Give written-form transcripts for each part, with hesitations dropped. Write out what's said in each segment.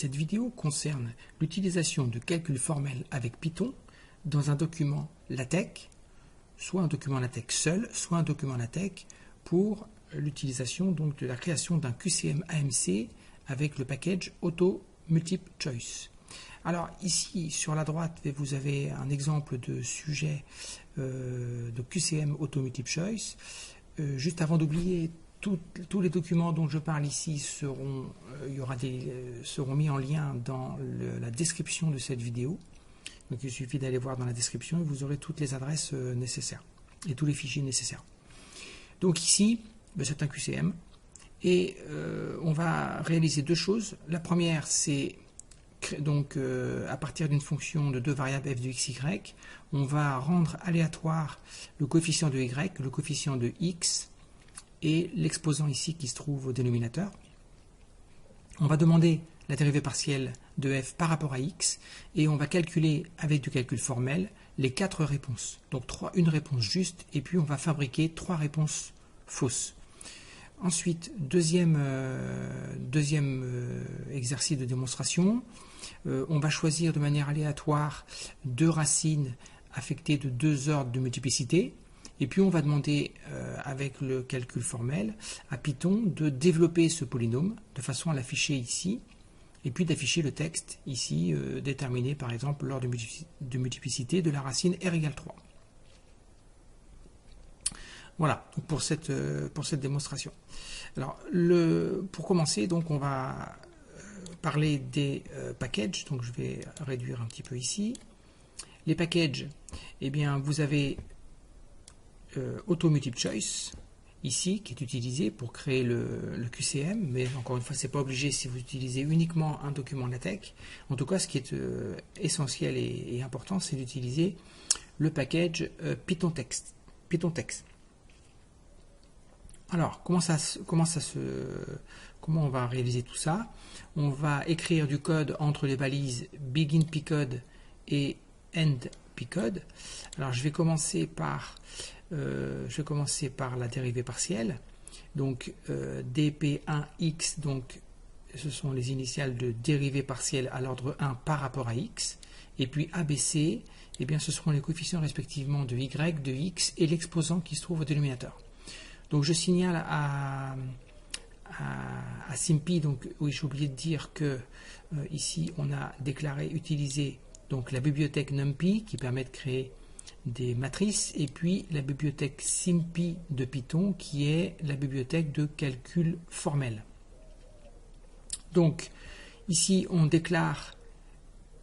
Cette vidéo concerne l'utilisation de calculs formels avec Python dans un document LaTeX, soit un document LaTeX seul, soit un document LaTeX pour l'utilisation donc de la création d'un QCM AMC avec le package Auto Multiple Choice. Alors ici sur la droite vous avez un exemple de sujet de QCM Auto Multiple Choice. Juste avant d'oublier, tous les documents dont je parle ici seront mis en lien dans la description de cette vidéo. Donc il suffit d'aller voir dans la description et vous aurez toutes les adresses nécessaires et tous les fichiers nécessaires. Donc ici, c'est un QCM et on va réaliser deux choses. La première, c'est donc à partir d'une fonction de deux variables f de x, y, on va rendre aléatoire le coefficient de y, le coefficient de x et l'exposant ici qui se trouve au dénominateur. On va demander la dérivée partielle de f par rapport à x et on va calculer avec du calcul formel les 4 réponses. Donc une réponse juste et puis on va fabriquer 3 réponses fausses. Ensuite, deuxième exercice de démonstration, on va choisir de manière aléatoire deux racines affectées de deux ordres de multiplicité. Et puis on va demander avec le calcul formel à Python de développer ce polynôme de façon à l'afficher ici et puis d'afficher le texte ici déterminé par exemple l'ordre de multiplicité de la racine r égale 3. Voilà donc pour cette démonstration. Alors pour commencer donc on va parler des packages, donc je vais réduire un petit peu ici. Les packages, eh bien vous avez Auto Multiple Choice ici qui est utilisé pour créer le QCM, mais encore une fois c'est pas obligé si vous utilisez uniquement un document LaTeX. En tout cas ce qui est essentiel et important, c'est d'utiliser le package Python Text. Alors comment on va réaliser tout ça? On va écrire du code entre les balises begin Pycode et end Pycode. Alors je vais commencer par la dérivée partielle. Donc dp1x, donc ce sont les initiales de dérivée partielle à l'ordre 1 par rapport à x. Et puis abc, eh bien ce seront les coefficients respectivement de y, de x et l'exposant qui se trouve au dénominateur. Donc je signale à Simpy, donc oui j'ai oublié de dire que ici on a déclaré utiliser donc la bibliothèque NumPy qui permet de créer des matrices et puis la bibliothèque Simpy de Python qui est la bibliothèque de calcul formel. Donc ici on déclare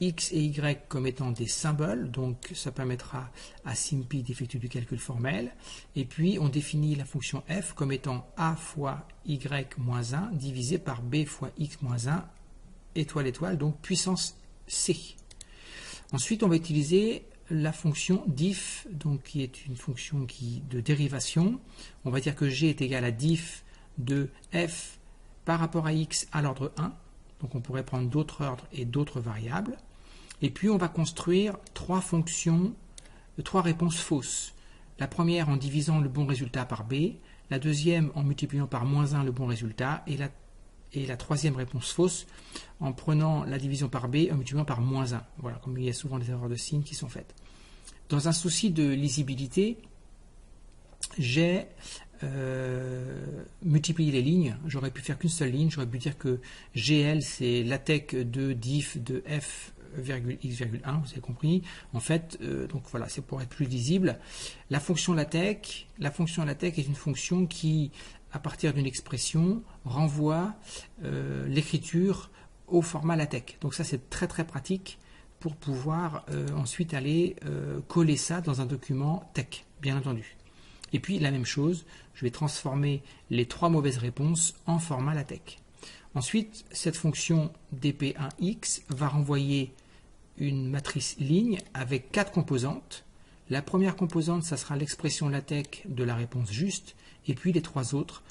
x et y comme étant des symboles, donc ça permettra à Simpy d'effectuer du calcul formel, et puis on définit la fonction f comme étant a fois y moins 1 divisé par b fois x moins 1 étoile étoile, donc puissance c. Ensuite on va utiliser la fonction diff, donc qui est une fonction de dérivation. On va dire que g est égal à diff de f par rapport à x à l'ordre 1, donc on pourrait prendre d'autres ordres et d'autres variables. Et puis on va construire trois réponses fausses. La première en divisant le bon résultat par b, la deuxième en multipliant par moins 1 le bon résultat, et la troisième réponse fausse en prenant la division par b en multipliant par moins 1. Voilà, comme il y a souvent des erreurs de signes qui sont faites. Dans un souci de lisibilité, j'ai multiplié les lignes. J'aurais pu faire qu'une seule ligne. J'aurais pu dire que GL c'est LaTeX de diff de f, x,1, vous avez compris. En fait, donc voilà, c'est pour être plus lisible. La fonction LaTeX est une fonction qui, à partir d'une expression, renvoie l'écriture au format LaTeX. Donc ça, c'est très très pratique pour pouvoir ensuite aller coller ça dans un document TeX, bien entendu. Et puis la même chose, je vais transformer les 3 mauvaises réponses en format LaTeX. Ensuite, cette fonction dp1x va renvoyer une matrice ligne avec 4 composantes. La première composante, ça sera l'expression LaTeX de la réponse juste, et puis les 3 autres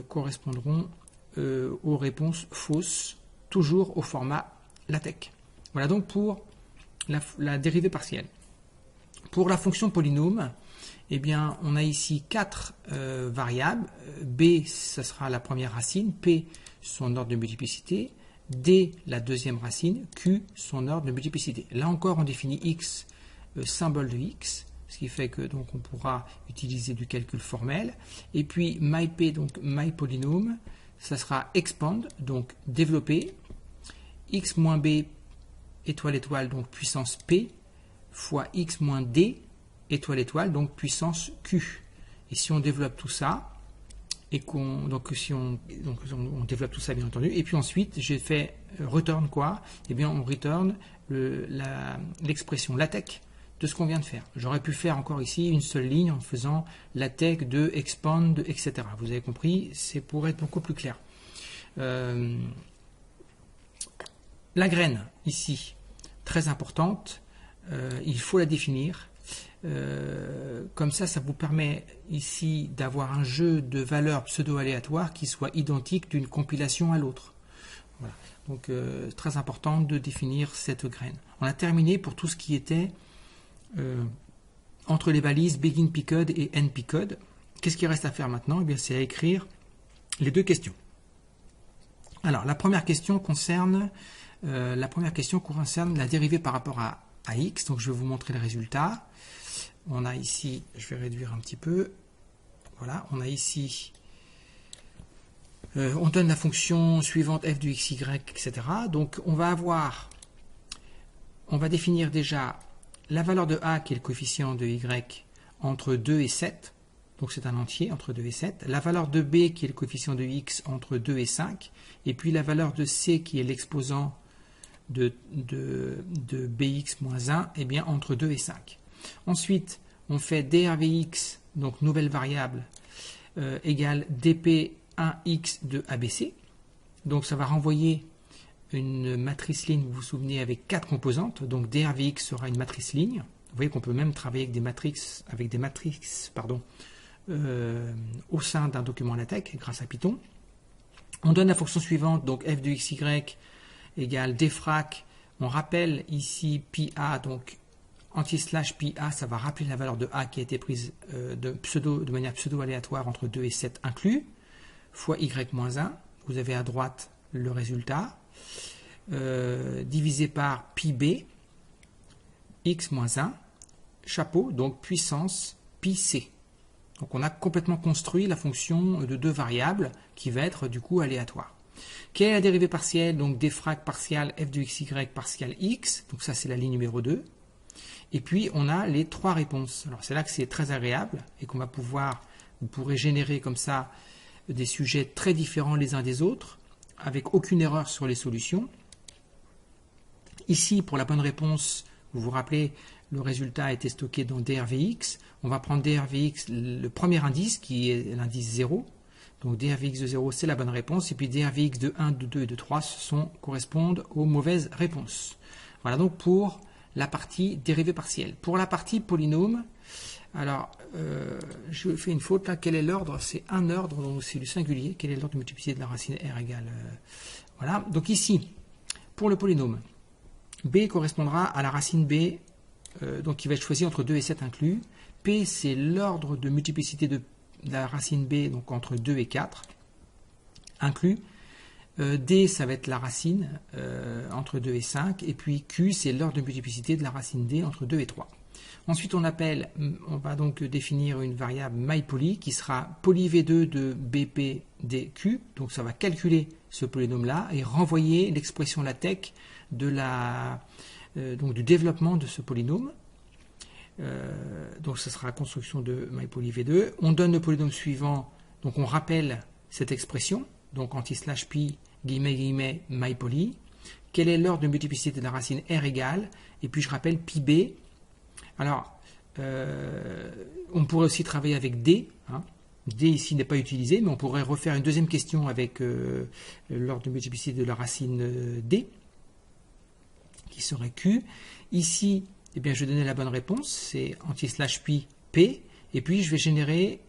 correspondront aux réponses fausses, toujours au format LaTeX. Voilà donc pour la dérivée partielle. Pour la fonction polynôme, eh bien, on a ici 4 variables. B, ça sera la première racine. P, son ordre de multiplicité. D la deuxième racine, Q son ordre de multiplicité. Là encore, on définit X, symbole de X, ce qui fait que donc on pourra utiliser du calcul formel. Et puis myP, donc myPolynôme, ça sera expand, donc développer, X moins B étoile étoile, donc puissance P, fois X moins D étoile étoile, donc puissance Q. Et si on développe tout ça, et qu'on on développe tout ça bien entendu, et puis ensuite j'ai fait return quoi? Eh bien on return l'expression LaTeX de ce qu'on vient de faire. J'aurais pu faire encore ici une seule ligne en faisant LaTeX de expand, etc. Vous avez compris, c'est pour être beaucoup plus clair. La graine ici, très importante, il faut la définir. Comme ça vous permet ici d'avoir un jeu de valeurs pseudo-aléatoires qui soit identique d'une compilation à l'autre. Voilà. Donc très important de définir cette graine. On a terminé pour tout ce qui était entre les balises begin pcode et end pcode. Qu'est-ce qu'il reste à faire maintenant? Eh bien, c'est à écrire les deux questions. Alors la première question concerne la dérivée par rapport à x. Donc je vais vous montrer le résultat. On a ici, je vais réduire un petit peu, voilà, on a ici, on donne la fonction suivante f du xy, etc. Donc on va définir déjà la valeur de a qui est le coefficient de y entre 2 et 7, donc c'est un entier entre 2 et 7, la valeur de b qui est le coefficient de x entre 2 et 5, et puis la valeur de c qui est l'exposant de bx moins 1, eh bien entre 2 et 5. Ensuite, on fait drvx, donc nouvelle variable, égale dp1x de abc. Donc ça va renvoyer une matrice ligne, vous vous souvenez, avec 4 composantes. Donc drvx sera une matrice ligne. Vous voyez qu'on peut même travailler avec des matrices au sein d'un document LaTeX grâce à Python. On donne la fonction suivante, donc f de xy égale dfrac. On rappelle ici pi_a, donc anti-slash pi_a, ça va rappeler la valeur de a qui a été prise de manière pseudo-aléatoire entre 2 et 7 inclus, fois y-1. Vous avez à droite le résultat, divisé par pi_b, x-1, chapeau, donc puissance pi_c. Donc on a complètement construit la fonction de deux variables qui va être du coup aléatoire. Quelle est la dérivée partielle? Donc dfrac partial f de xy partial x, donc ça c'est la ligne numéro 2. Et puis on a les trois réponses. Alors c'est là que c'est très agréable et qu'on va vous pourrez générer comme ça des sujets très différents les uns des autres, avec aucune erreur sur les solutions. Ici, pour la bonne réponse, vous vous rappelez, le résultat a été stocké dans drvx. On va prendre drvx, le premier indice qui est l'indice 0. Donc drvx de 0, c'est la bonne réponse. Et puis drvx de 1, de 2 et de 3 correspondent aux mauvaises réponses. Voilà donc pour la partie dérivée partielle. Pour la partie polynôme, alors je fais une faute là. Quel est l'ordre? C'est un ordre, donc c'est du singulier. Quel est l'ordre de multiplicité de la racine r égale voilà. Donc ici, pour le polynôme, b correspondra à la racine b, donc qui va être choisie entre 2 et 7 inclus. P, c'est l'ordre de multiplicité de la racine b, donc entre 2 et 4 inclus. D, ça va être la racine entre 2 et 5. Et puis Q, c'est l'ordre de multiplicité de la racine D entre 2 et 3. Ensuite, on va donc définir une variable myPoly qui sera poly V2 de BP dQ. Donc ça va calculer ce polynôme-là et renvoyer l'expression LaTeX donc du développement de ce polynôme. Donc ce sera la construction de myPoly V2. On donne le polynôme suivant, donc on rappelle cette expression, donc anti-slash pi, guillemets, myPoly. Quelle est l'ordre de multiplicité de la racine r égale? Et puis je rappelle pi b. Alors, on pourrait aussi travailler avec d. D ici n'est pas utilisé, mais on pourrait refaire une deuxième question avec l'ordre de multiplicité de la racine d, qui serait q. Ici, eh bien, je vais donner la bonne réponse, c'est anti-slash pi p, et puis je vais générer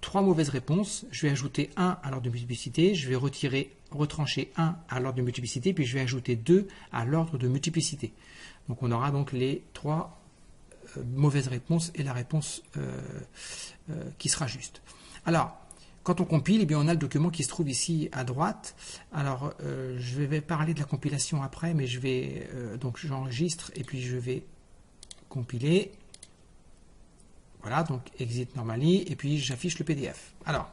trois mauvaises réponses. Je vais ajouter 1 à l'ordre de multiplicité, je vais retrancher 1 à l'ordre de multiplicité, puis je vais ajouter 2 à l'ordre de multiplicité. Donc on aura donc les trois mauvaises réponses et la réponse qui sera juste. Alors, quand on compile, eh bien, on a le document qui se trouve ici à droite. Alors, je vais parler de la compilation après, mais je vais donc j'enregistre et puis je vais compiler. Voilà, donc exit normally et puis j'affiche le PDF. Alors,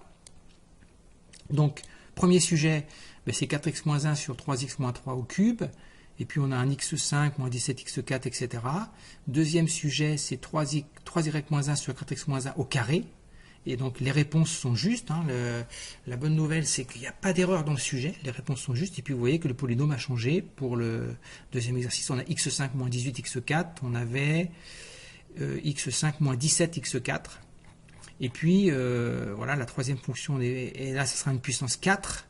donc premier sujet, ben, c'est 4x-1 sur 3x-3 au cube. Et puis on a un x5 moins 17x4, etc. Deuxième sujet, c'est 3y-1 sur 4x-1 au carré. Et donc les réponses sont justes. Hein. La bonne nouvelle, c'est qu'il n'y a pas d'erreur dans le sujet. Les réponses sont justes. Et puis vous voyez que le polynôme a changé. Pour le deuxième exercice, on a x5 moins 18x4. On avait x5 moins 17x4. Et puis voilà, la troisième fonction, et là, ce sera une puissance 4.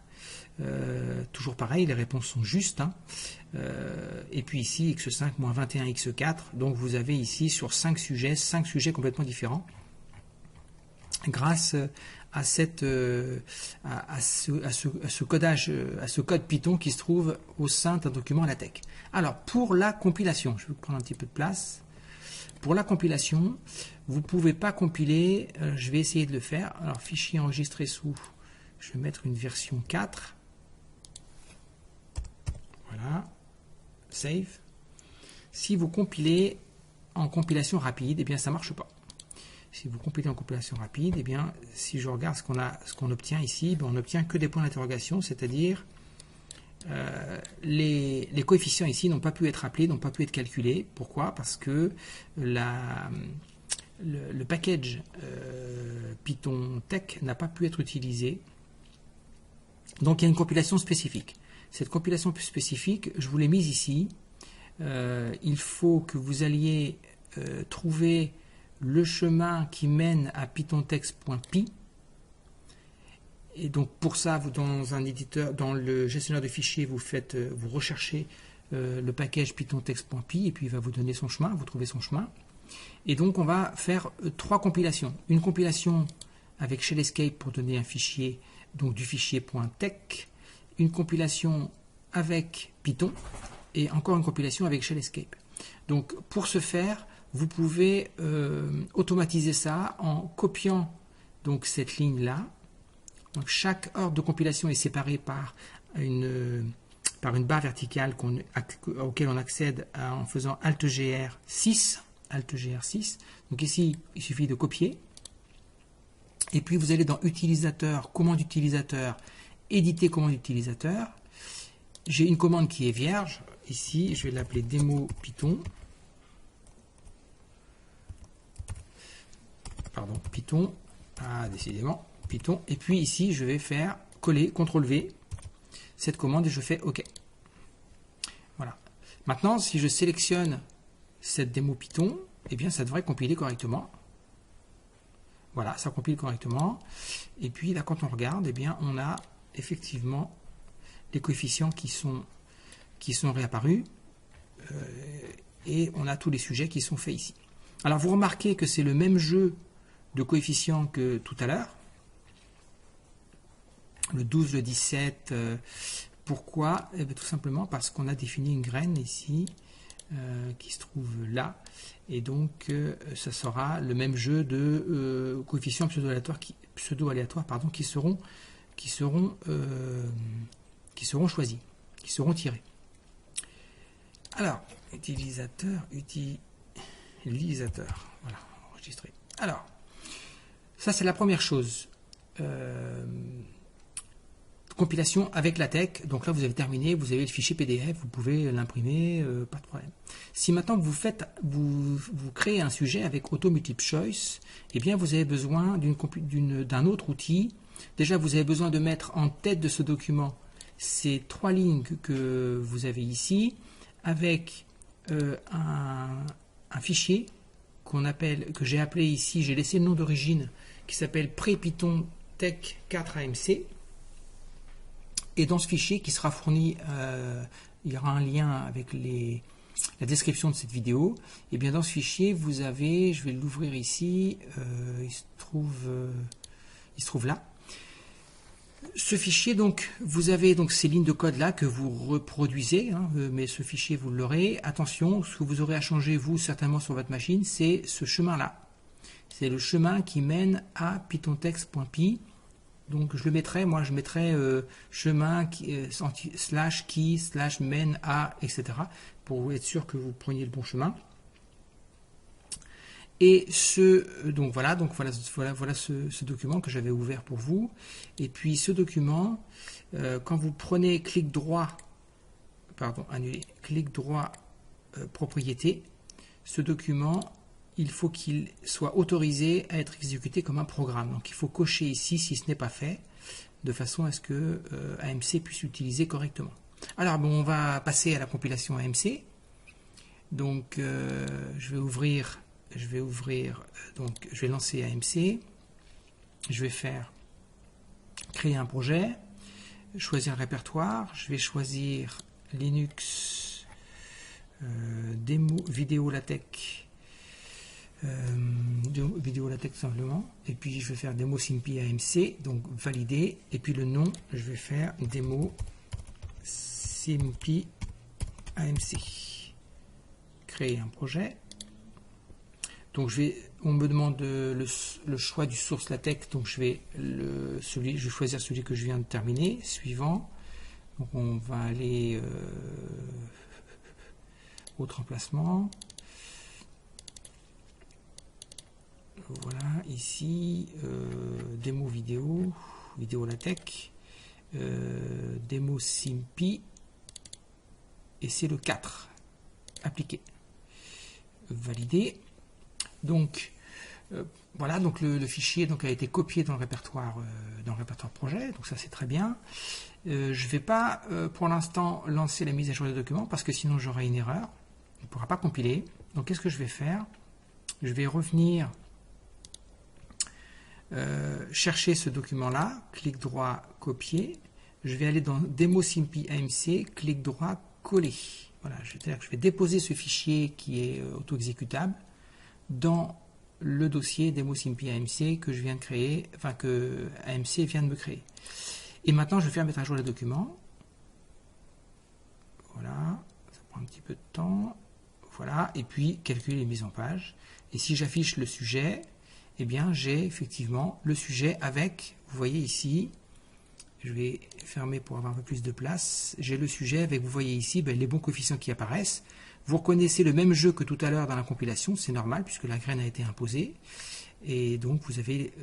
Toujours pareil, les réponses sont justes. Hein. Et puis ici, x5 moins 21x4. Donc vous avez ici sur 5 sujets complètement différents. Grâce à ce codage, à ce code Python qui se trouve au sein d'un document LaTeX. Alors pour la compilation, je vais prendre un petit peu de place. Pour la compilation, vous ne pouvez pas compiler, je vais essayer de le faire. Alors fichier enregistré sous, je vais mettre une version 4. Voilà, save. Si vous compilez en compilation rapide, eh bien ça ne marche pas. Si vous compilez en compilation rapide, eh bien, si je regarde ce qu'on obtient ici, ben on n'obtient que des points d'interrogation, c'est-à-dire les coefficients ici n'ont pas pu être appelés, n'ont pas pu être calculés. Pourquoi? Parce que le package Python Tech n'a pas pu être utilisé. Donc il y a une compilation spécifique. Cette compilation spécifique, je vous l'ai mise ici. Il faut que vous alliez trouver le chemin qui mène à pythontext.py. Et donc pour ça, vous dans un éditeur, dans le gestionnaire de fichiers, vous recherchez le package pythontext.py et puis il va vous donner son chemin, vous trouvez son chemin. Et donc on va faire 3 compilations. Une compilation avec Shell Escape pour donner un fichier, donc du fichier .tech, une compilation avec Python et encore une compilation avec Shell Escape. Donc pour ce faire, vous pouvez automatiser ça en copiant donc cette ligne-là. Donc chaque ordre de compilation est séparé par une barre verticale auquel on accède en faisant Alt-GR 6. Alt-GR6. Donc ici, il suffit de copier. Et puis vous allez dans Utilisateur, Commande utilisateur, Éditer commande utilisateur. J'ai une commande qui est vierge. Ici, je vais l'appeler démo Python. Pardon, Python. Ah, décidément, Python. Et puis ici, je vais faire coller, CTRL-V, cette commande et je fais OK. Voilà. Maintenant, si je sélectionne cette démo Python, eh bien, ça devrait compiler correctement. Voilà, ça compile correctement. Et puis là, quand on regarde, eh bien, on a effectivement les coefficients qui sont réapparus. Et on a tous les sujets qui sont faits ici. Alors, vous remarquez que c'est le même jeu de coefficients que tout à l'heure. Le 12, le 17. Pourquoi? Eh bien, tout simplement parce qu'on a défini une graine ici qui se trouve là. Et donc, ça sera le même jeu de coefficients pseudo-aléatoires qui seront choisis, qui seront tirés. Alors, utilisateur, voilà, enregistré. Alors, ça c'est la première chose. Compilation avec LaTeX. Donc là, vous avez terminé, vous avez le fichier PDF, vous pouvez l'imprimer, pas de problème. Si maintenant vous créez un sujet avec Auto Multiple Choice, eh bien vous avez besoin d'un autre outil. Déjà, vous avez besoin de mettre en tête de ce document ces 3 lignes que vous avez ici, avec un fichier que j'ai appelé ici, j'ai laissé le nom d'origine, qui s'appelle pré-python tech 4amc. Et dans ce fichier qui sera fourni, il y aura un lien avec la description de cette vidéo. Et bien dans ce fichier, vous avez, je vais l'ouvrir ici, il se trouve là. Ce fichier, donc, vous avez donc ces lignes de code là que vous reproduisez, hein, mais ce fichier vous l'aurez. Attention, ce que vous aurez à changer vous certainement sur votre machine, c'est ce chemin là. C'est le chemin qui mène à pythontext.py. Donc je le mettrai, moi je mettrai chemin slash qui slash mène à, etc. pour être sûr que vous preniez le bon chemin. Et donc voilà ce document que j'avais ouvert pour vous. Et puis ce document, quand vous prenez clic droit, clic droit propriété, ce document, il faut qu'il soit autorisé à être exécuté comme un programme. Donc il faut cocher ici si ce n'est pas fait, de façon à ce que AMC puisse l'utiliser correctement. Alors bon, on va passer à la compilation AMC. Donc je vais lancer AMC. Je vais créer un projet, choisir un répertoire. Je vais choisir Linux démo vidéo LaTeX. Vidéo LaTeX simplement, et puis je vais faire démo SIMPy AMC, donc valider, et puis le nom je vais faire démo SIMPy AMC, créer un projet. Donc on me demande le choix du source LaTeX, donc je vais choisir celui que je viens de terminer, suivant. Donc on va aller autre emplacement. Voilà, ici, démo vidéo LaTeX, démo SIMPy, et c'est le 4. Appliquer. Valider. Donc, voilà, donc le fichier a été copié dans le répertoire projet, donc ça c'est très bien. Je ne vais pas pour l'instant lancer la mise à jour des documents parce que sinon j'aurai une erreur. Il ne pourra pas compiler. Donc qu'est-ce que je vais faire? Je vais revenir chercher ce document-là, clic droit, copier. Je vais aller dans démo SIMPy AMC, clic droit, coller. Voilà, c'est-à-dire que je vais déposer ce fichier qui est auto-exécutable dans le dossier démo SIMPy AMC que je viens de créer, enfin que AMC vient de me créer. Et maintenant, je vais faire mettre à jour les documents. Voilà, ça prend un petit peu de temps. Voilà, et puis calculer les mises en page. Et si j'affiche le sujet, eh bien j'ai effectivement le sujet avec, vous voyez ici, je vais fermer pour avoir un peu plus de place, j'ai le sujet avec, vous voyez ici, les bons coefficients qui apparaissent. Vous reconnaissez le même jeu que tout à l'heure dans la compilation, c'est normal puisque la graine a été imposée. Et donc vous avez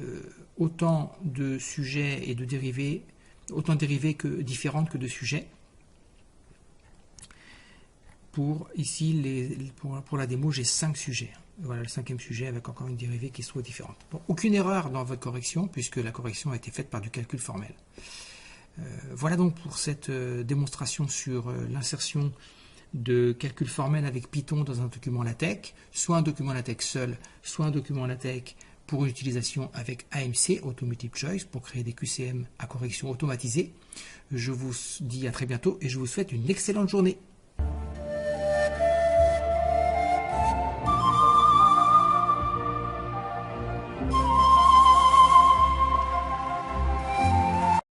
autant de sujets et de dérivés, autant de dérivés différentes que de sujets. Pour ici, pour la démo, j'ai 5 sujets. Voilà le 5e sujet avec encore une dérivée qui se trouve différente. Bon, aucune erreur dans votre correction puisque la correction a été faite par du calcul formel. Voilà donc pour cette démonstration sur l'insertion de calcul formel avec Python dans un document LaTeX, soit un document LaTeX seul, soit un document LaTeX pour une utilisation avec AMC, Auto Multiple Choice, pour créer des QCM à correction automatisée. Je vous dis à très bientôt et je vous souhaite une excellente journée.